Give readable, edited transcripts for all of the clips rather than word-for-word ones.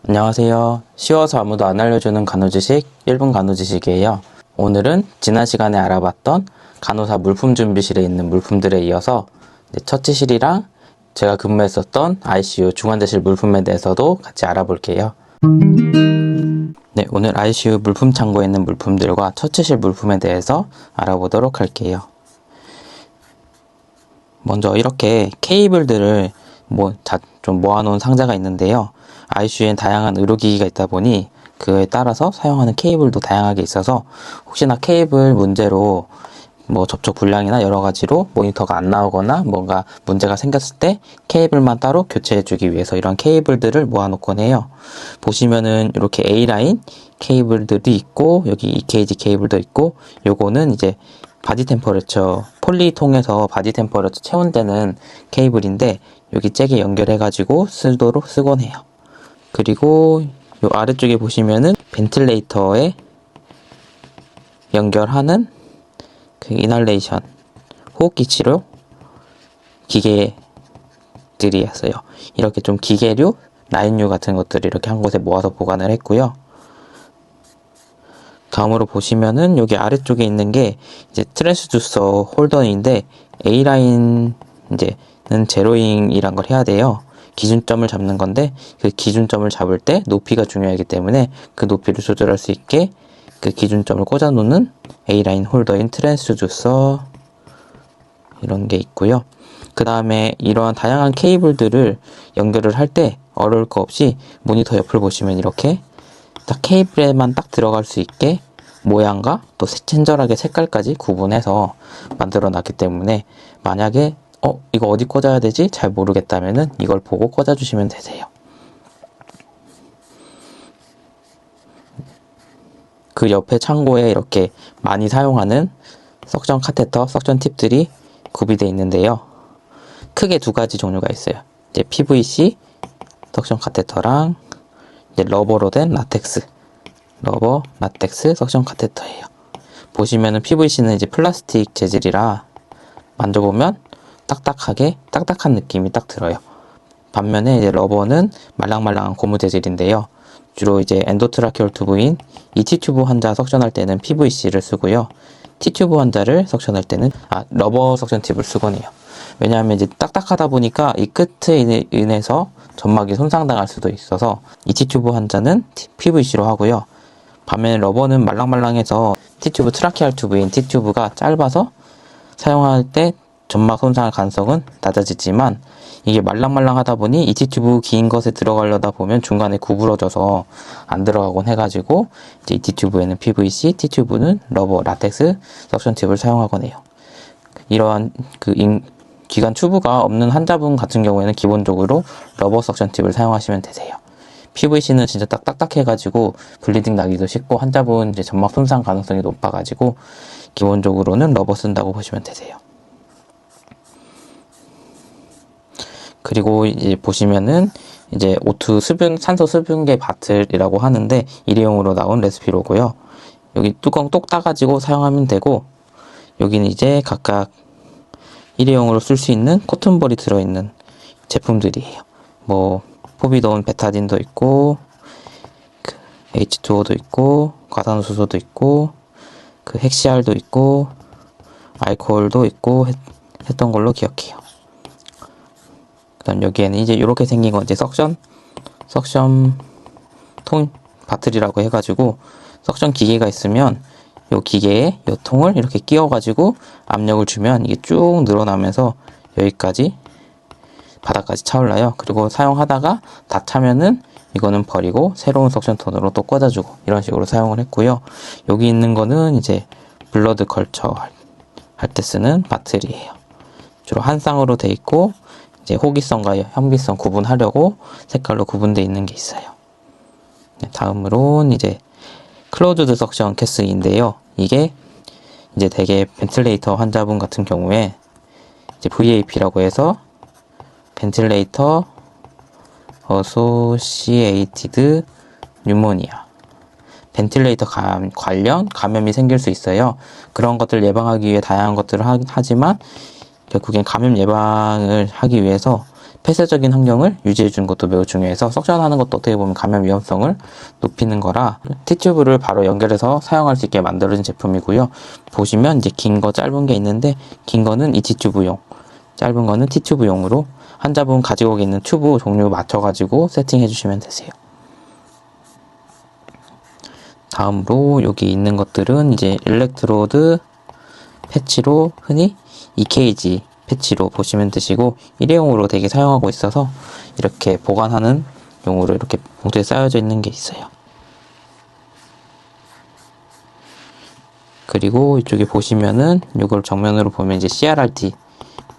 안녕하세요. 쉬워서 아무도 안 알려주는 간호지식 1분 간호지식이에요. 오늘은 지난 시간에 알아봤던 간호사 물품 준비실에 있는 물품들에 이어서 처치실이랑 제가 근무했었던 ICU 중환자실 물품에 대해서도 같이 알아볼게요. 네, 오늘 ICU 물품 창고에 있는 물품들과 처치실 물품에 대해서 알아보도록 할게요. 먼저 이렇게 케이블들을 좀 모아놓은 상자가 있는데요. ICU엔 다양한 의료기기가 있다 보니 그에 따라서 사용하는 케이블도 다양하게 있어서 혹시나 케이블 문제로 접촉 불량이나 여러 가지로 모니터가 안 나오거나 뭔가 문제가 생겼을 때 케이블만 따로 교체해 주기 위해서 이런 케이블들을 모아놓곤 해요. 보시면은 이렇게 A라인 케이블들이 있고 여기 EKG 케이블도 있고 요거는 이제 바디 템퍼레처 폴리통에서 바디 템퍼레처 체온되는 케이블인데 여기 잭에 연결해 가지고 쓰곤 해요. 그리고 요 아래쪽에 보시면은 벤틸레이터에 연결하는 그 이널레이션 호흡기 치료 기계들이 있어요. 이렇게 좀 기계류, 라인류 같은 것들을 이렇게 한 곳에 모아서 보관을 했고요. 다음으로 보시면은 여기 아래쪽에 있는 게 이제 트랜스듀서 홀더인데 A라인 이제는 제로잉이란 걸 해야 돼요. 기준점을 잡는 건데 그 기준점을 잡을 때 높이가 중요하기 때문에 그 높이를 조절할 수 있게 그 기준점을 꽂아 놓는 A라인 홀더인 트랜스듀서 이런 게 있고요. 그 다음에 이러한 다양한 케이블들을 연결을 할 때 어려울 거 없이 모니터 옆을 보시면 이렇게 딱 케이블에만 딱 들어갈 수 있게 모양과 또 친절하게 색깔까지 구분해서 만들어 놨기 때문에 만약에 이거 어디 꽂아야 되지? 잘 모르겠다면은 이걸 보고 꽂아 주시면 되세요. 그 옆에 창고에 이렇게 많이 사용하는 석션 카테터, 석션 팁들이 구비되어 있는데요. 크게 두 가지 종류가 있어요. 이제 PVC 석션 카테터랑 이제 러버로 된 러버, 라텍스 석션 카테터예요. 보시면은 PVC는 이제 플라스틱 재질이라 만져보면 딱딱한 느낌이 딱 들어요. 반면에 이제 러버는 말랑말랑한 고무 재질인데요. 주로 이제 엔도트라케올 튜브인 ET튜브 환자 석션할 때는 PVC를 쓰고요. T튜브 환자를 석션할 때는 러버 석션 팁을 쓰곤 해요. 왜냐하면 이제 딱딱하다 보니까 이 끝에 인해서 점막이 손상당할 수도 있어서 ET튜브 환자는 PVC로 하고요. 반면에 러버는 말랑말랑해서 T튜브 트라케알 튜브인 T튜브가 짧아서 사용할 때 점막 손상할 가능성은 낮아지지만 이게 말랑말랑하다 보니 ET튜브 긴 것에 들어가려다 보면 중간에 구부러져서 안 들어가곤 해가지고 이제 ET튜브에는 PVC, T튜브는 러버, 라텍스 석션 팁을 사용하곤 해요. 이러한 기관 튜브가 없는 환자분 같은 경우에는 기본적으로 러버 석션 팁을 사용하시면 되세요. PVC는 진짜 딱딱해가지고 블리딩 나기도 쉽고 환자분 이제 점막 손상 가능성이 높아가지고 기본적으로는 러버 쓴다고 보시면 되세요. 그리고 이제 보시면은 이제 O2 산소 수분계 바틀이라고 하는데 일회용으로 나온 레시피로고요. 여기 뚜껑 똑 따가지고 사용하면 되고 여기는 이제 각각 일회용으로 쓸 수 있는 코튼볼이 들어있는 제품들이에요. 포비돈 베타딘도 있고 H2O도 있고 과산화수소도 있고 헥시알도 있고 알코올도 있고 했던 걸로 기억해요. 그다음 여기에는 이제 이렇게 생긴 건 이제 석션 통 바틀이라고 해가지고 석션 기계가 있으면 요 기계에 요 통을 이렇게 끼워가지고 압력을 주면 이게 쭉 늘어나면서 여기까지 바닥까지 차올라요. 그리고 사용하다가 다 차면은 이거는 버리고 새로운 석션 톤으로 또 꽂아주고 이런 식으로 사용을 했고요. 여기 있는 거는 이제 블러드 컬처 할 때 쓰는 바틀이에요. 주로 한 쌍으로 돼 있고 이제 호기성과 현미성 구분하려고 색깔로 구분되어 있는 게 있어요. 다음으로는 이제 클로즈드 석션 캐스인데요. 이게 이제 되게 벤틸레이터 환자분 같은 경우에 이제 VAP라고 해서 벤틸레이터 어소시에이티드 뉴모니아 벤틸레이터 관련 감염이 생길 수 있어요. 그런 것들을 예방하기 위해 다양한 것들을 하지만 결국엔 감염 예방을 하기 위해서 폐쇄적인 환경을 유지해 주는 것도 매우 중요해서 석션하는 것도 어떻게 보면 감염 위험성을 높이는 거라 T튜브를 바로 연결해서 사용할 수 있게 만들어진 제품이고요. 보시면 이제 긴 거 짧은 게 있는데 긴 거는 이 T튜브용, 짧은 거는 T튜브용으로 환자분 가지고 있는 튜브 종류 맞춰가지고 세팅해 주시면 되세요. 다음으로 여기 있는 것들은 이제 일렉트로드 패치로 흔히 EKG 패치로 보시면 되시고 일회용으로 되게 사용하고 있어서 이렇게 보관하는 용으로 이렇게 봉투에 쌓여져 있는 게 있어요. 그리고 이쪽에 보시면은 이걸 정면으로 보면 이제 CRRT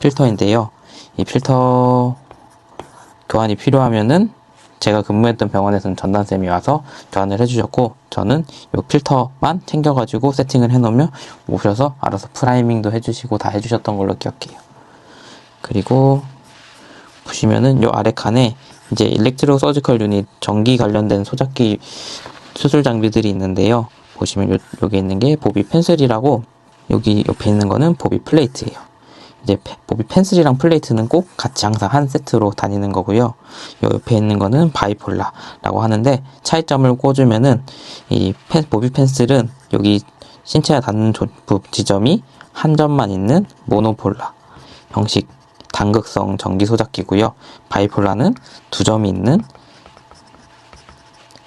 필터인데요. 이 필터 교환이 필요하면은 제가 근무했던 병원에서는 전담쌤이 와서 교환을 해주셨고 저는 이 필터만 챙겨가지고 세팅을 해놓으면 오셔서 알아서 프라이밍도 해주시고 다 해주셨던 걸로 기억해요. 그리고 보시면은 이 아래 칸에 이제 일렉트로 서지컬 유닛 전기 관련된 소작기 수술 장비들이 있는데요. 보시면 여기 있는 게 보비 펜슬이라고 여기 옆에 있는 거는 보비 플레이트예요. 이제 보비 펜슬이랑 플레이트는 꼭 같이 항상 한 세트로 다니는 거고요. 요 옆에 있는 거는 바이폴라라고 하는데 차이점을 꽂으면은 이 보비 펜슬은 여기 신체에 닿는 지점이 한 점만 있는 모노폴라 형식 단극성 전기 소작기고요. 바이폴라는 두 점이 있는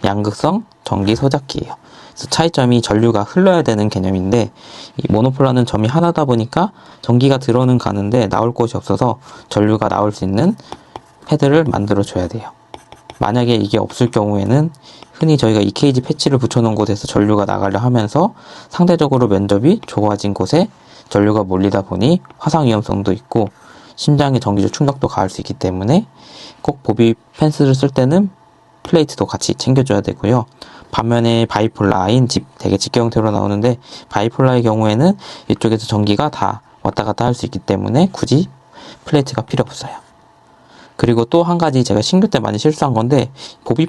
양극성 전기 소작기예요. 그래서 차이점이 전류가 흘러야 되는 개념인데 이 모노폴라는 점이 하나다 보니까 전기가 들어는 가는데 나올 곳이 없어서 전류가 나올 수 있는 패드를 만들어 줘야 돼요. 만약에 이게 없을 경우에는 흔히 저희가 EKG 패치를 붙여놓은 곳에서 전류가 나가려 하면서 상대적으로 면접이 좁아진 곳에 전류가 몰리다 보니 화상 위험성도 있고 심장의 전기적 충격도 가할 수 있기 때문에 꼭 보비 펜스를 쓸 때는 플레이트도 같이 챙겨줘야 되고요. 반면에 바이폴라인 되게 직계 형태로 나오는데 바이폴라의 경우에는 이쪽에서 전기가 다 왔다 갔다 할 수 있기 때문에 굳이 플레이트가 필요 없어요. 그리고 또 한 가지 제가 신규 때 많이 실수한 건데 보비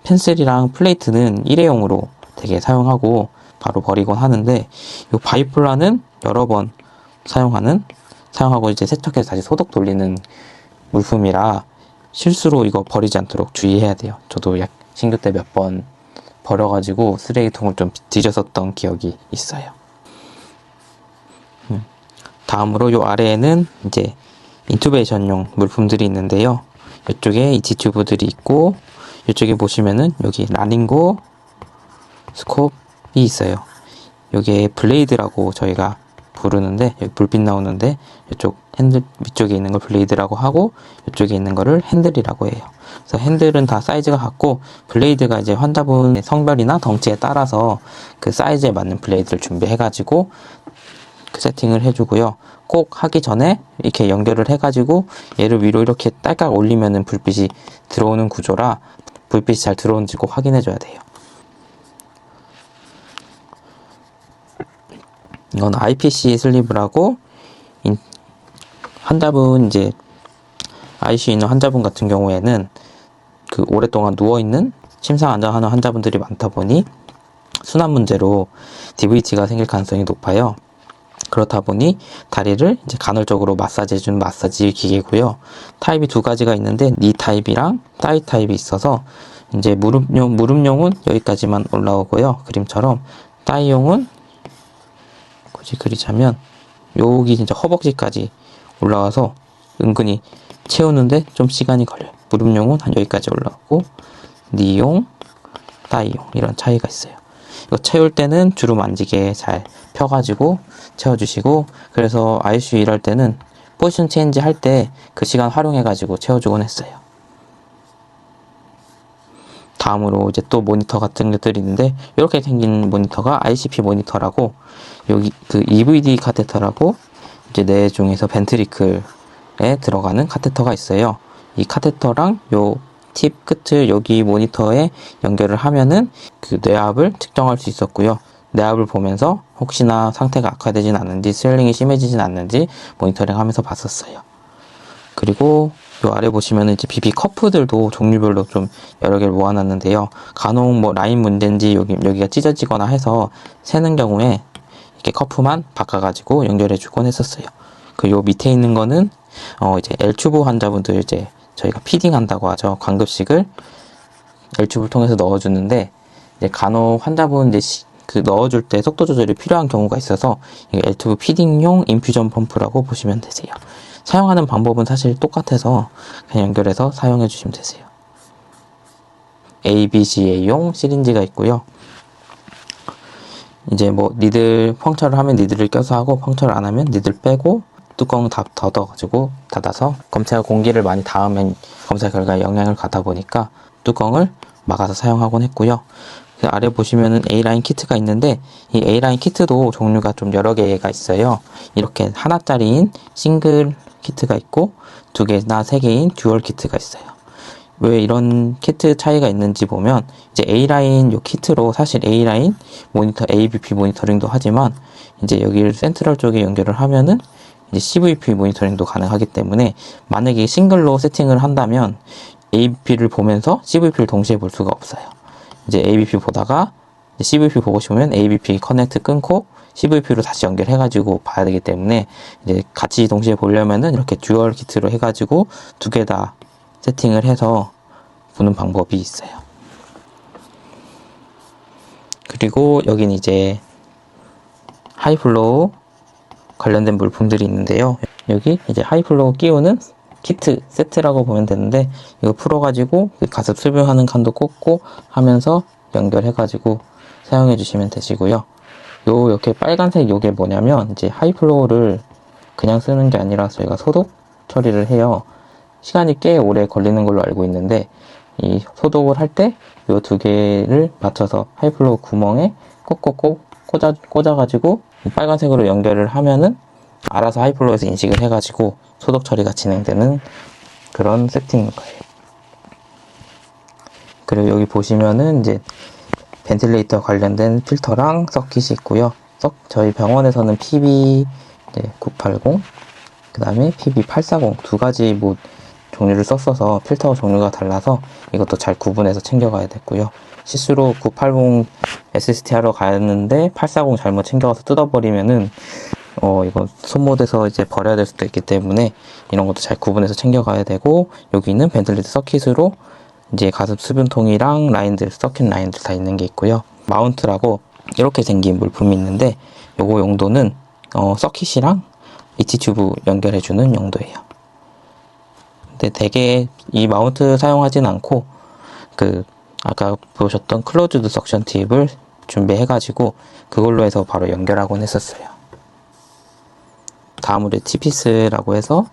펜슬이랑 플레이트는 일회용으로 되게 사용하고 바로 버리곤 하는데 이 바이폴라는 여러 번 사용하고 이제 세척해서 다시 소독 돌리는 물품이라 실수로 이거 버리지 않도록 주의해야 돼요. 저도 신규 때 몇 번 버려가지고 쓰레기통을 좀 뒤졌었던 기억이 있어요. 다음으로 요 아래에는 이제 인투베이션용 물품들이 있는데요. 이쪽에 이지 튜브들이 있고 이쪽에 보시면은 여기 라링고 스콥이 있어요. 여기에 블레이드라고 저희가 부르는데 여기 불빛 나오는데 이쪽 핸들 위쪽에 있는 걸 블레이드라고 하고 이쪽에 있는 거를 핸들이라고 해요. 그래서 핸들은 다 사이즈가 같고 블레이드가 이제 환자분의 성별이나 덩치에 따라서 그 사이즈에 맞는 블레이드를 준비해가지고 그 세팅을 해주고요. 꼭 하기 전에 이렇게 연결을 해가지고 얘를 위로 이렇게 딸깍 올리면은 불빛이 들어오는 구조라 불빛이 잘 들어오는지 꼭 확인해줘야 돼요. 이건 IPC 슬리브라고 환자분 이제 ICU 있는 환자분 같은 경우에는 그 오랫동안 누워있는 침상 안정하는 환자분들이 많다 보니 순환 문제로 DVT가 생길 가능성이 높아요. 그렇다 보니 다리를 이제 간헐적으로 마사지해주는 마사지 기계고요. 타입이 두 가지가 있는데 니 타입이랑 따이 타입이 있어서 이제 무릎용은 여기까지만 올라오고요. 그림처럼 따이용은 굳이 그리자면 여기 진짜 허벅지까지 올라와서 은근히 채우는데 좀 시간이 걸려요. 무릎용은 한 여기까지 올라오고 니용, 따이용 이런 차이가 있어요. 이거 채울 때는 주름 만지게 잘 펴가지고 채워주시고 그래서 ICU 일할 때는 포지션 체인지 할 때 그 시간 활용해가지고 채워주곤 했어요. 다음으로 이제 또 모니터 같은 것들이 있는데 이렇게 생긴 모니터가 ICP 모니터라고 여기 그 EVD 카테터라고 이제 뇌 중에서 벤트리클에 들어가는 카테터가 있어요. 이 카테터랑 요 팁 끝을 여기 모니터에 연결을 하면은 그 뇌압을 측정할 수 있었고요. 뇌압을 보면서 혹시나 상태가 악화되진 않는지 스웰링이 심해지진 않는지 모니터링 하면서 봤었어요. 그리고 요 아래 보시면은 이제 비비 커프들도 종류별로 좀 여러 개를 모아놨는데요. 간혹 뭐 라인 문제인지 여기가 찢어지거나 해서 새는 경우에 이렇게 커프만 바꿔가지고 연결해주곤 했었어요. 그 요 밑에 있는 거는 이제 L튜브 환자분들 이제 저희가 피딩한다고 하죠. 광급식을 L튜브를 통해서 넣어주는데, 이제 간혹 환자분 이제 그 넣어줄 때 속도 조절이 필요한 경우가 있어서 L튜브 피딩용 인퓨전 펌프라고 보시면 되세요. 사용하는 방법은 사실 똑같아서 그냥 연결해서 사용해 주시면 되세요. ABCA용 시린지가 있고요. 이제 뭐 니들 펑처를 하면 니들을 껴서 하고, 펑처를 안 하면 니들 빼고 뚜껑 다 닫아가지고 닫아서 검사가 공기를 많이 닿으면 검사 결과에 영향을 가다 보니까 뚜껑을 막아서 사용하곤 했고요. 그 아래 보시면은 A라인 키트가 있는데, 이 A라인 키트도 종류가 좀 여러 개가 있어요. 이렇게 하나짜리인 싱글 키트가 있고, 2개나 3개인 듀얼 키트가 있어요. 왜 이런 키트 차이가 있는지 보면, 이제 A라인 요 키트로 사실 A라인 모니터 AVP 모니터링도 하지만, 이제 여기를 센트럴 쪽에 연결을 하면은 이제 CVP 모니터링도 가능하기 때문에, 만약에 싱글로 세팅을 한다면 AVP를 보면서 CVP를 동시에 볼 수가 없어요. 이제 AVP 보다가 CVP 보고 싶으면 AVP 커넥트 끊고 CVP로 다시 연결해가지고 봐야 되기 때문에, 이제 같이 동시에 보려면은 이렇게 듀얼 키트로 해가지고 2개 다 세팅을 해서 보는 방법이 있어요. 그리고 여긴 이제 하이플로우 관련된 물품들이 있는데요. 여기 이제 하이플로우 끼우는 키트 세트라고 보면 되는데, 이거 풀어가지고 가습 수분하는 칸도 꽂고 하면서 연결해가지고 사용해 주시면 되시고요. 이렇게 빨간색 요게 뭐냐면, 이제 하이플로우를 그냥 쓰는 게 아니라 저희가 소독 처리를 해요. 시간이 꽤 오래 걸리는 걸로 알고 있는데, 이 소독을 할 때 이 2개를 맞춰서 하이플로우 구멍에 꼭꼭꼭 꽂아가지고 빨간색으로 연결을 하면은 알아서 하이플로우에서 인식을 해가지고 소독 처리가 진행되는 그런 세팅인 거예요. 그리고 여기 보시면은 이제 벤틸레이터 관련된 필터랑 서킷이 있고요. 저희 병원에서는 PB980, 그 다음에 PB840 2가지 뭐 종류를 썼어서 필터 종류가 달라서 이것도 잘 구분해서 챙겨가야 됐고요. 실수로 980 SST 하러 가는데 840 잘못 챙겨가서 뜯어버리면은 이거 손못에서 이제 버려야 될 수도 있기 때문에 이런 것도 잘 구분해서 챙겨가야 되고, 여기는 벤틀리드 서킷으로 이제 가습 수분통이랑 라인들, 서킷 라인들 다 있는 게 있고요. 마운트라고 이렇게 생긴 물품이 있는데, 요거 용도는 서킷이랑 H튜브 연결해주는 용도예요. 근데 되게 이 마운트 사용하진 않고, 아까 보셨던 클로즈드 석션 팁을 준비해가지고 그걸로 해서 바로 연결하곤 했었어요. 다음으로 T피스라고 해서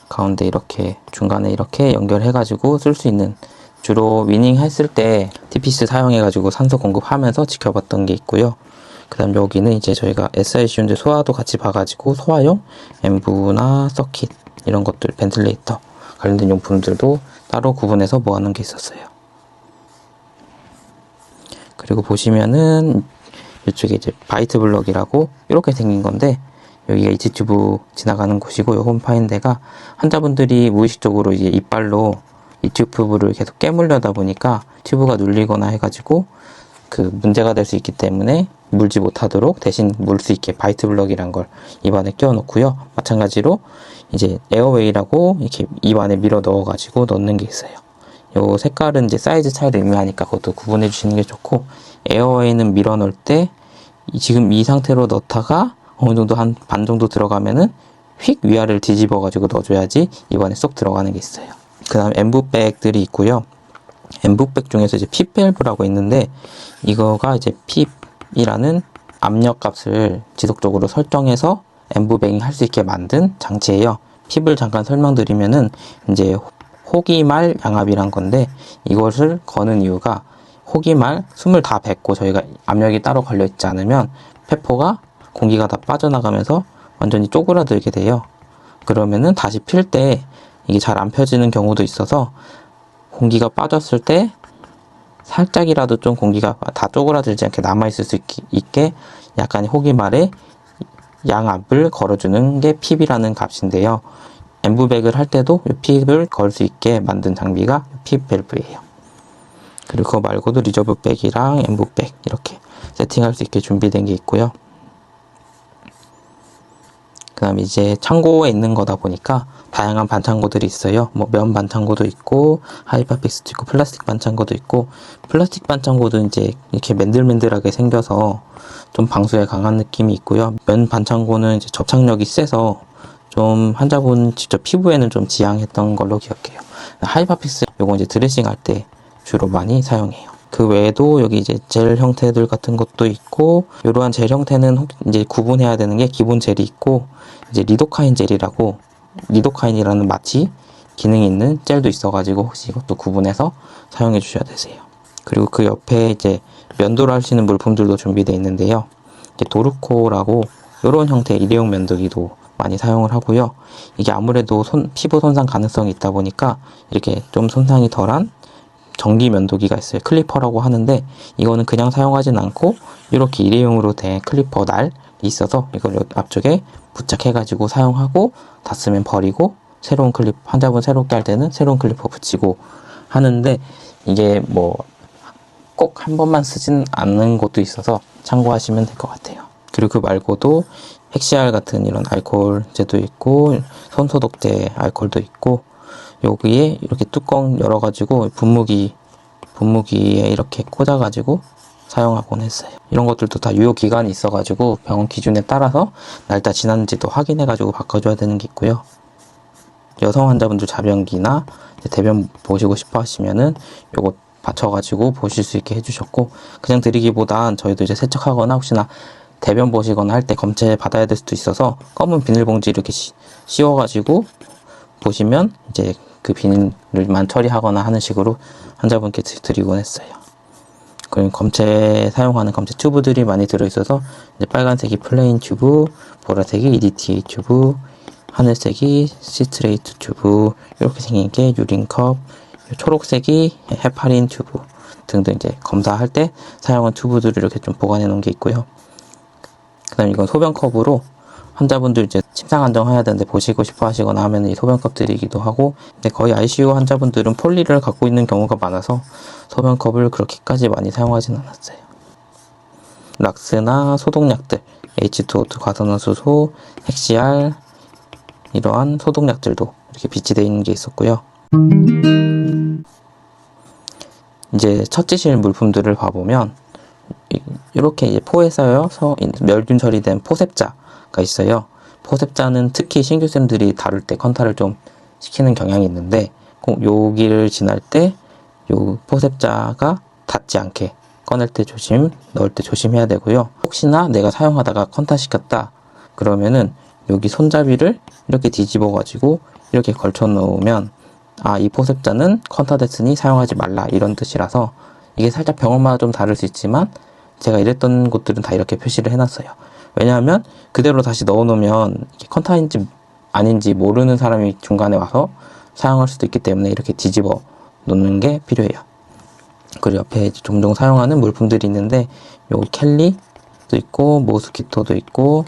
가운데 이렇게 중간에 이렇게 연결해가지고 쓸 수 있는, 주로 위닝 했을 때 T피스 사용해가지고 산소 공급하면서 지켜봤던 게 있고요. 그 다음 여기는 이제 저희가 SICU 소화도 같이 봐가지고 소화용 엠브나 서킷 이런 것들, 벤틀레이터 관련된 용품들도 따로 구분해서 모아놓은 게 있었어요. 그리고 보시면은 이쪽에 이제 바이트 블럭이라고 이렇게 생긴 건데, 여기가 H튜브 지나가는 곳이고, 요 홈파인데가 환자분들이 무의식적으로 이제 이빨로 이 튜브를 계속 깨물려다 보니까 튜브가 눌리거나 해가지고 그 문제가 될 수 있기 때문에 물지 못하도록 대신 물 수 있게 바이트 블럭이란 걸 입안에 끼워 놓고요. 마찬가지로 이제 에어웨이라고 이렇게 입안에 밀어 넣어가지고 넣는 게 있어요. 요 색깔은 이제 사이즈 차이를 의미하니까 그것도 구분해 주시는 게 좋고, 에어웨이는 밀어 넣을 때 지금 이 상태로 넣다가 어느 정도 한 반 정도 들어가면은 휙 위아래를 뒤집어 가지고 넣어줘야지 입안에 쏙 들어가는 게 있어요. 그 다음 엠부백들이 있고요. 엠부백 중에서 이제 핍밸브라고 있는데, 이거가 이제 핍이라는 압력 값을 지속적으로 설정해서 엠부백이 할 수 있게 만든 장치예요. 핍을 잠깐 설명드리면은 이제 호기말 양압이란 건데, 이것을 거는 이유가 호기말 숨을 다 뱉고 저희가 압력이 따로 걸려 있지 않으면 폐포가 공기가 다 빠져나가면서 완전히 쪼그라들게 돼요. 그러면은 다시 필 때 이게 잘 안 펴지는 경우도 있어서, 공기가 빠졌을 때 살짝이라도 좀 공기가 다 쪼그라들지 않게 남아있을 수 있게 약간의 호기말에 양압을 걸어주는 게 핍이라는 값인데요. 엠부백을 할 때도 이 핍을 걸 수 있게 만든 장비가 핍 밸브예요. 그리고 그거 말고도 리저브백이랑 엠부백 이렇게 세팅할 수 있게 준비된 게 있고요. 그다음에 이제 창고에 있는 거다 보니까 다양한 반창고들이 있어요. 뭐 면 반창고도 있고 하이파픽스도 있고 플라스틱 반창고도 있고, 플라스틱 반창고도 이제 이렇게 맨들맨들하게 생겨서 좀 방수에 강한 느낌이 있고요. 면 반창고는 이제 접착력이 세서 좀 환자분 직접 피부에는 좀 지향했던 걸로 기억해요. 하이파픽스 요거 이제 드레싱 할 때 주로 많이 사용해요. 그 외에도 여기 이제 젤 형태들 같은 것도 있고, 이러한 젤 형태는 이제 구분해야 되는 게 기본 젤이 있고, 이제 리도카인 젤이라고, 리도카인이라는 마취 기능이 있는 젤도 있어가지고 혹시 이것도 구분해서 사용해 주셔야 되세요. 그리고 그 옆에 이제 면도를 하시는 물품들도 준비되어 있는데요. 이제 도르코라고 이런 형태의 일회용 면도기도 많이 사용을 하고요. 이게 아무래도 피부 손상 가능성이 있다 보니까 이렇게 좀 손상이 덜한 전기 면도기가 있어요. 클리퍼라고 하는데, 이거는 그냥 사용하진 않고 이렇게 일회용으로 된 클리퍼 날이 있어서 이걸 앞쪽에 부착해가지고 사용하고, 다 쓰면 버리고 새로운 클립, 환자분 새롭게 할 때는 새로운 클리퍼 붙이고 하는데, 이게 뭐 꼭 한 번만 쓰진 않는 것도 있어서 참고하시면 될 것 같아요. 그리고 그 말고도 헥시알 같은 이런 알코올제도 있고, 손소독제 알코올도 있고, 여기에 이렇게 뚜껑 열어가지고 분무기에 이렇게 꽂아가지고 사용하곤 했어요. 이런 것들도 다 유효 기간이 있어가지고 병원 기준에 따라서 날짜 지났는지도 확인해가지고 바꿔줘야 되는 게 있고요. 여성 환자분들 자변기나 대변 보시고 싶어 하시면은 요거 받쳐가지고 보실 수 있게 해주셨고, 그냥 드리기보단 저희도 이제 세척하거나 혹시나 대변 보시거나 할 때 검체 받아야 될 수도 있어서 검은 비닐봉지 이렇게 씌워가지고 보시면 이제 그 비닐만 처리하거나 하는 식으로 환자분께 드리곤 했어요. 그리고 검체 사용하는 검체 튜브들이 많이 들어있어서 이제 빨간색이 플레인 튜브, 보라색이 EDTA 튜브, 하늘색이 시트레이트 튜브, 이렇게 생긴 게 유린컵, 초록색이 헤파린 튜브 등등 이제 검사할 때 사용한 튜브들을 이렇게 좀 보관해 놓은 게 있고요. 그 다음에 이건 소변컵으로 환자분들 이제 침상 안정해야 되는데 보시고 싶어 하시거나 하면 이 소변컵 드리기도 하고, 근데 거의 ICU 환자분들은 폴리를 갖고 있는 경우가 많아서 소변컵을 그렇게까지 많이 사용하진 않았어요. 락스나 소독약들, H2O2 과산화수소, 헥시알, 이러한 소독약들도 이렇게 비치되어 있는 게 있었고요. 이제 처치실 물품들을 봐보면 이렇게 이제 포에 쌓여서 멸균 처리된 포셉자가 있어요. 포셉자는 특히 신규쌤들이 다룰 때 컨타를 좀 시키는 경향이 있는데, 꼭 여기를 지날 때 요 포셉자가 닿지 않게 꺼낼 때 넣을 때 조심해야 되고요. 혹시나 내가 사용하다가 컨타 시켰다 그러면은 여기 손잡이를 이렇게 뒤집어 가지고 이렇게 걸쳐 놓으면, 이 포셉자는 컨타 됐으니 사용하지 말라, 이런 뜻이라서, 이게 살짝 병원마다 좀 다를 수 있지만 제가 일했던 곳들은 다 이렇게 표시를 해놨어요. 왜냐하면 그대로 다시 넣어놓으면 이게 컨타인지 아닌지 모르는 사람이 중간에 와서 사용할 수도 있기 때문에 이렇게 뒤집어 놓는 게 필요해요. 그리고 옆에 종종 사용하는 물품들이 있는데, 요 캘리도 있고 모스키토도 있고,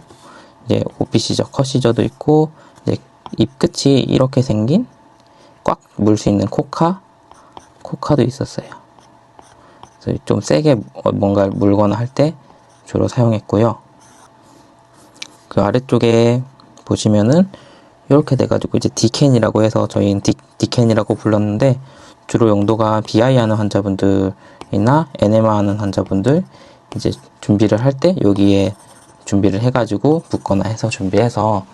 이제 OP시저, 컷시저도 있고, 이제 입 끝이 이렇게 생긴 꽉 물 수 있는 코카도 있었어요. 그래서 좀 세게 뭔가 물거나 할 때 주로 사용했고요. 그 아래쪽에 보시면은 이렇게 돼가지고 이제 디캔이라고 해서 저희는 디캔이라고 불렀는데, 주로 용도가 BI 하는 환자분들이나 NMR 하는 환자분들 이제 준비를 할 때 여기에 준비를 해가지고 붓거나 해서 준비해서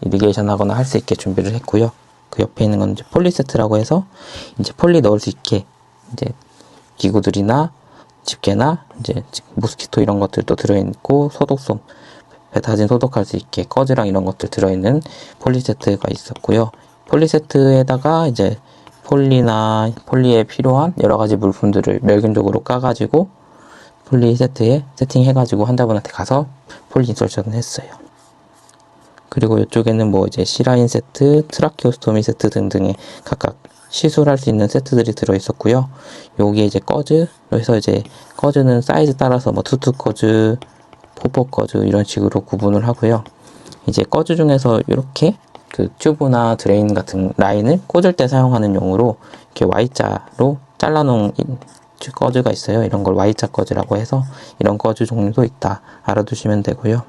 이리게이션 하거나 할 수 있게 준비를 했고요. 그 옆에 있는 건 이제 폴리 세트라고 해서 이제 폴리 넣을 수 있게 이제 기구들이나 집게나 이제 모스키토 이런 것들도 들어있고, 소독솜, 베타진 소독할 수 있게 꺼즈랑 이런 것들 들어있는 폴리 세트가 있었고요. 폴리 세트에다가 이제 폴리에 필요한 여러 가지 물품들을 멸균적으로 까가지고 폴리 세트에 세팅해가지고 환자분한테 가서 폴리 인솔션을 했어요. 그리고 이쪽에는 뭐 이제 C라인 세트, 트라키오스토미 세트 등등의 각각 시술할 수 있는 세트들이 들어있었고요. 여기에 이제 꺼즈로 해서 이제 꺼즈는 사이즈 따라서 뭐 투투 꺼즈, 포포 꺼즈 이런 식으로 구분을 하고요. 이제 꺼즈 중에서 이렇게 그 튜브나 드레인 같은 라인을 꽂을 때 사용하는 용으로 이렇게 Y자로 잘라놓은 꺼즈가 있어요. 이런 걸 Y자 꺼즈라고 해서 이런 꺼즈 종류도 있다 알아두시면 되고요.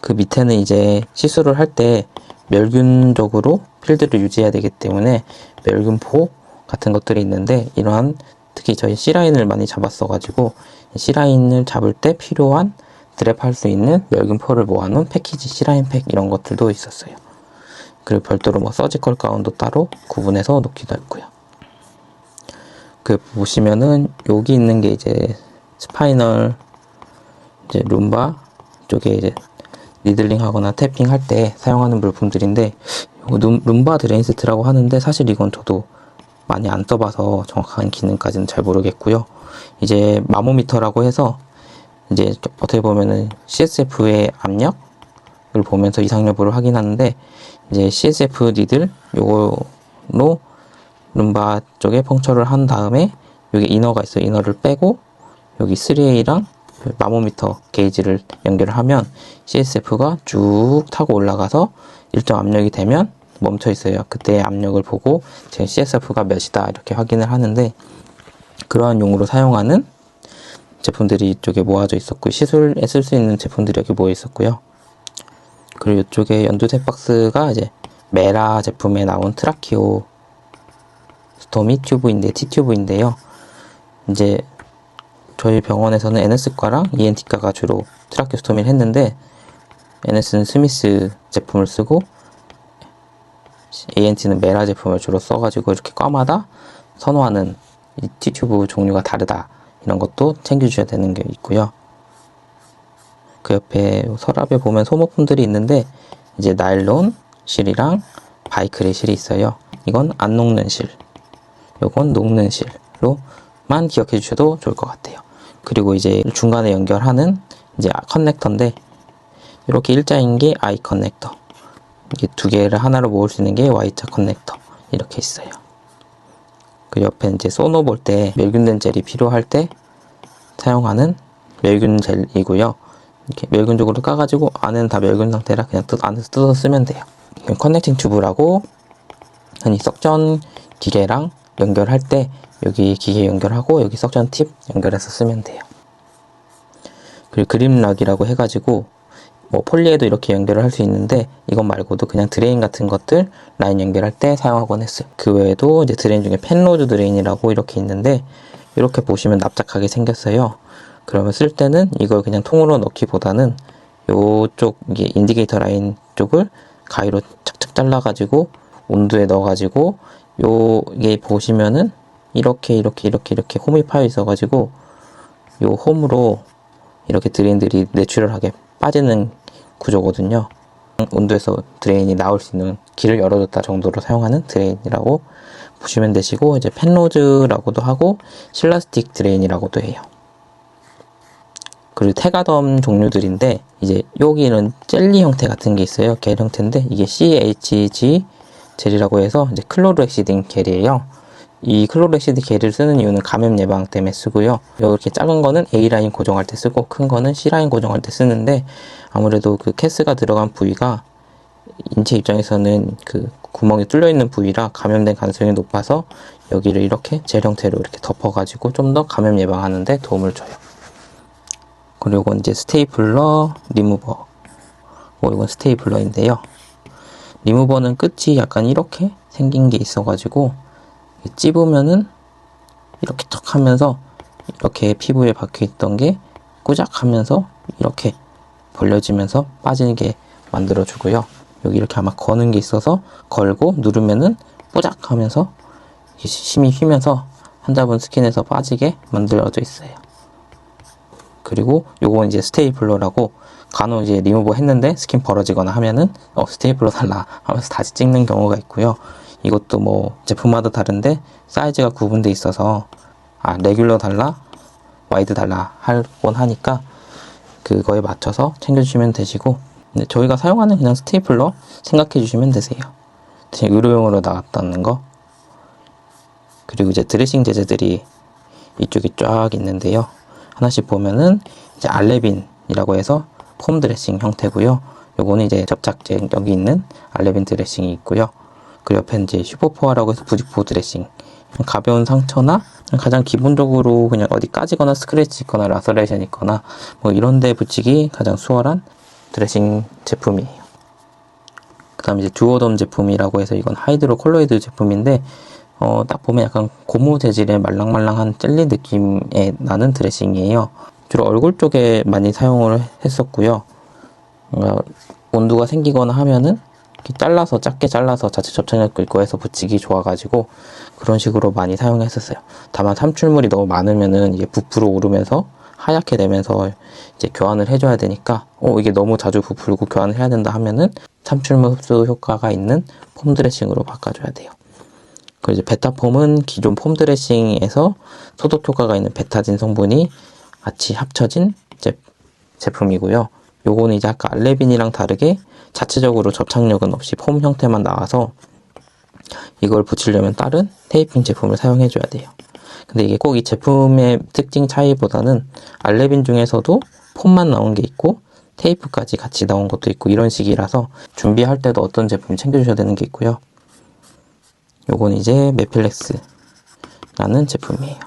그 밑에는 이제 시술을 할 때 멸균적으로 필드를 유지해야 되기 때문에 멸균포 같은 것들이 있는데, 이러한 특히 저희 C라인을 많이 잡았어가지고 C라인을 잡을 때 필요한 드랩할 수 있는 멸균포를 모아놓은 패키지 C라인 팩 이런 것들도 있었어요. 그리고 별도로 뭐 서지컬 가운도 따로 구분해서 놓기도 했고요. 그 보시면은 여기 있는 게 이제 스파이널 이제 룸바 쪽에 이제 니들링 하거나 태핑 할 때 사용하는 물품들인데, 룸바 드레인 세트라고 하는데 사실 이건 저도 많이 안 써봐서 정확한 기능까지는 잘 모르겠고요. 이제 마모미터라고 해서 이제 어떻게 보면은 CSF의 압력을 보면서 이상 여부를 확인하는데, 이제 CSF 니들 요거로 룸바 쪽에 펑처를 한 다음에 여기 이너가 있어요. 이너를 빼고 여기 3A랑 마모미터 게이지를 연결을 하면 CSF가 쭉 타고 올라가서 일정 압력이 되면 멈춰 있어요. 그때 압력을 보고 제 CSF가 몇이다 이렇게 확인을 하는데, 그러한 용으로 사용하는 제품들이 이쪽에 모아져 있었고, 시술에 쓸 수 있는 제품들이 여기 모여 있었고요. 그리고 이쪽에 연두색 박스가 이제 메라 제품에 나온 트라키오 스토미 튜브인데 T튜브인데요. 이제 저희 병원에서는 NS과랑 ENT과가 주로 트라키오스토미를 했는데, NS는 스미스 제품을 쓰고 ENT는 메라 제품을 주로 써가지고 이렇게 과마다 선호하는 이 T튜브 종류가 다르다 이런 것도 챙겨주셔야 되는 게 있고요. 그 옆에 서랍에 보면 소모품들이 있는데, 이제 나일론 실이랑 바이크레 실이 있어요. 이건 안 녹는 실, 요건 녹는 실로만 기억해 주셔도 좋을 것 같아요. 그리고 이제 중간에 연결하는 이제 커넥터인데, 이렇게 일자인 게 I 커넥터, 이게 두 개를 하나로 모을 수 있는 게 Y자 커넥터 이렇게 있어요. 그 옆에 이제 소노 볼 때 멸균된 젤이 필요할 때 사용하는 멸균 젤이고요. 이렇게 멸균적으로 까가지고 안에는 다 멸균 상태라 그냥 안에서 뜯어서 쓰면 돼요. 커넥팅 튜브라고 흔히 석전 기계랑 연결할 때 여기 기계 연결하고 여기 석전 팁 연결해서 쓰면 돼요. 그리고 그립락이라고 해가지고 뭐 폴리에도 이렇게 연결을 할 수 있는데, 이것 말고도 그냥 드레인 같은 것들 라인 연결할 때 사용하곤 했어요. 그 외에도 이제 드레인 중에 펜로즈 드레인이라고 이렇게 있는데, 이렇게 보시면 납작하게 생겼어요. 그러면 쓸 때는 이걸 그냥 통으로 넣기보다는 요쪽 이게 인디케이터 라인 쪽을 가위로 착착 잘라가지고 온도에 넣어가지고 요게 보시면은 이렇게 홈이 파여 있어가지고 요 홈으로 이렇게 드레인들이 내추럴하게 빠지는 구조거든요. 온도에서 드레인이 나올 수 있는 길을 열어줬다 정도로 사용하는 드레인이라고 보시면 되시고, 이제 펜로즈라고도 하고 실라스틱 드레인이라고도 해요. 그리고 테가덤 종류들인데, 이제 여기는 젤리 형태 같은 게 있어요. 겔 형태인데 이게 CHG 젤이라고 해서 이제 클로르엑시딘 겔이에요. 이 클로르엑시딘 겔을 쓰는 이유는 감염 예방 때문에 쓰고요. 이렇게 작은 거는 A라인 고정할 때 쓰고 큰 거는 C라인 고정할 때 쓰는데, 아무래도 그 캐스가 들어간 부위가 인체 입장에서는 그 구멍이 뚫려 있는 부위라 감염된 가능성이 높아서 여기를 이렇게 젤 형태로 이렇게 덮어가지고 좀 더 감염 예방하는 데 도움을 줘요. 그리고 이제 스테이플러 리무버, 이건 스테이플러인데요. 리무버는 끝이 약간 이렇게 생긴 게 있어가지고 찝으면은 이렇게 척 하면서 이렇게 피부에 박혀있던 게 꾸작 하면서 이렇게 벌려지면서 빠지게 만들어주고요. 여기 이렇게 아마 거는 게 있어서 걸고 누르면은 뿌작 하면서 힘이 휘면서 환자분 스킨에서 빠지게 만들어져 있어요. 그리고 요거 이제 스테이플러라고, 간혹 이제 리무버 했는데 스킨 벌어지거나 하면은 스테이플러 달라 하면서 다시 찍는 경우가 있고요. 이것도 뭐 제품마다 다른데 사이즈가 구분돼 있어서 레귤러 달라 와이드 달라 하곤 하니까 그거에 맞춰서 챙겨주시면 되시고, 근데 저희가 사용하는 그냥 스테이플러 생각해 주시면 되세요. 의료용으로 나왔다는 거. 그리고 이제 드레싱 제제들이 이쪽에 쫙 있는데요. 하나씩 보면은 이제 알레빈이라고 해서 폼 드레싱 형태고요. 요거는 이제 접착제 여기 있는 알레빈 드레싱이 있고요. 그 옆에 이제 슈퍼포아라고 해서 부직포 드레싱, 가벼운 상처나 가장 기본적으로 그냥 어디 까지거나 스크래치 있거나 라서레이션 있거나 뭐 이런 데 붙이기 가장 수월한 드레싱 제품이에요. 그 다음에 이제 듀오덤 제품이라고 해서 이건 하이드로 콜로이드 제품인데 딱 보면 약간 고무 재질의 말랑말랑한 젤리 느낌의 나는 드레싱이에요. 주로 얼굴 쪽에 많이 사용을 했었고요. 온도가 생기거나 하면은 이렇게 잘라서 작게 잘라서 자체 접착력 긁고 해서 붙이기 좋아가지고 그런 식으로 많이 사용했었어요. 다만 삼출물이 너무 많으면은 이게 부풀어 오르면서 하얗게 되면서 이제 교환을 해줘야 되니까 이게 너무 자주 부풀고 교환을 해야 된다 하면은 삼출물 흡수 효과가 있는 폼 드레싱으로 바꿔줘야 돼요. 그리고 이제 베타폼은 기존 폼 드레싱에서 소독 효과가 있는 베타진 성분이 같이 합쳐진 제품이고요. 요거는 이제 아까 알레빈이랑 다르게 자체적으로 접착력은 없이 폼 형태만 나와서 이걸 붙이려면 다른 테이핑 제품을 사용해줘야 돼요. 근데 이게 꼭 이 제품의 특징 차이보다는 알레빈 중에서도 폼만 나온 게 있고 테이프까지 같이 나온 것도 있고 이런 식이라서 준비할 때도 어떤 제품 챙겨주셔야 되는 게 있고요. 요건 이제 메필렉스라는 제품이에요.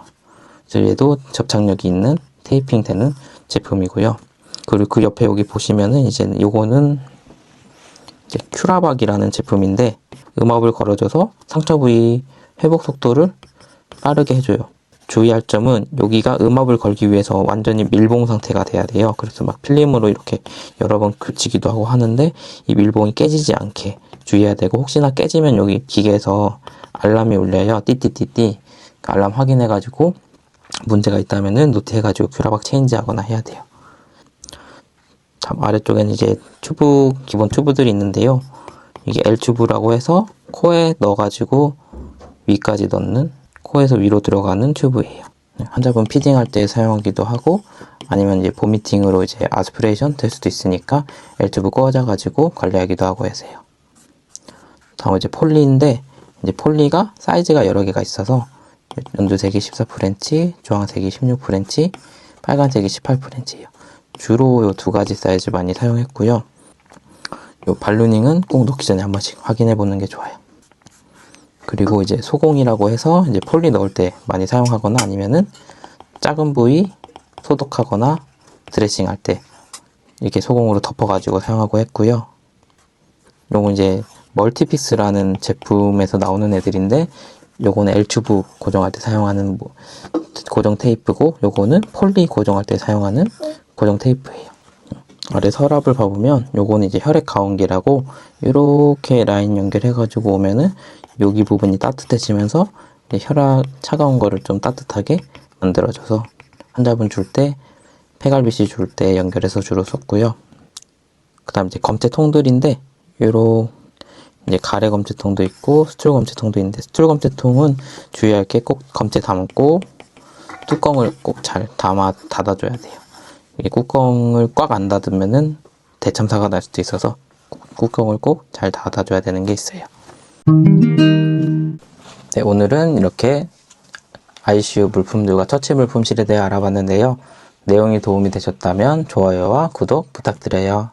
그래서 얘도 접착력이 있는 테이핑 되는 제품이고요. 그리고 그 옆에 여기 보시면은 이제 요거는 이제 큐라박이라는 제품인데 음압을 걸어줘서 상처 부위 회복 속도를 빠르게 해줘요. 주의할 점은 여기가 음압을 걸기 위해서 완전히 밀봉 상태가 돼야 돼요. 그래서 막 필름으로 이렇게 여러 번 붙이기도 하고 하는데 이 밀봉이 깨지지 않게 주의해야 되고 혹시나 깨지면 여기 기계에서 알람이 울려요. 띠띠띠띠. 알람 확인해가지고 문제가 있다면은 노트해가지고 큐라박 체인지하거나 해야 돼요. 다음 아래쪽에는 이제 튜브, 기본 튜브들이 있는데요. 이게 L튜브라고 해서 코에 넣어가지고 위까지 넣는, 코에서 위로 들어가는 튜브예요. 환자분 피딩할 때 사용하기도 하고 아니면 이제 보미팅으로 이제 아스피레이션 될 수도 있으니까 L튜브 꽂아가지고 관리하기도 하고 하세요. 다음 이제 폴리인데 이제 폴리가 사이즈가 여러 개가 있어서 연두색이 14프렌치, 주황색이 16프렌치, 빨간색이 18프렌치예요. 주로 요 두 가지 사이즈 많이 사용했고요. 요 발루닝은 꼭 넣기 전에 한 번씩 확인해 보는 게 좋아요. 그리고 이제 소공이라고 해서 이제 폴리 넣을 때 많이 사용하거나 아니면은 작은 부위 소독하거나 드레싱 할 때 이렇게 소공으로 덮어가지고 사용하고 했고요. 요건 이제 멀티픽스라는 제품에서 나오는 애들인데 요거는 L튜브 고정할 때 사용하는 고정 테이프고 요거는 폴리 고정할 때 사용하는 고정 테이프예요. 아래 서랍을 봐보면 요거는 이제 혈액 가온기라고 이렇게 라인 연결해가지고 오면은 여기 부분이 따뜻해지면서 혈압 차가운 거를 좀 따뜻하게 만들어줘서 환자분 줄 때 폐갈비씨 줄 때 연결해서 주로 썼고요. 그 다음 이제 검체통들인데 요런 이제 가래 검체통도 있고 수출 검체통도 있는데 수출 검체통은 주의할 게 꼭 검체 담고 뚜껑을 꼭 잘 닫아줘야 돼요. 이게 뚜껑을 꽉 안 닫으면은 대참사가 날 수도 있어서 뚜껑을 꼭 잘 닫아줘야 되는 게 있어요. 네, 오늘은 이렇게 ICU 물품들과 처치 물품실에 대해 알아봤는데요. 내용이 도움이 되셨다면 좋아요와 구독 부탁드려요.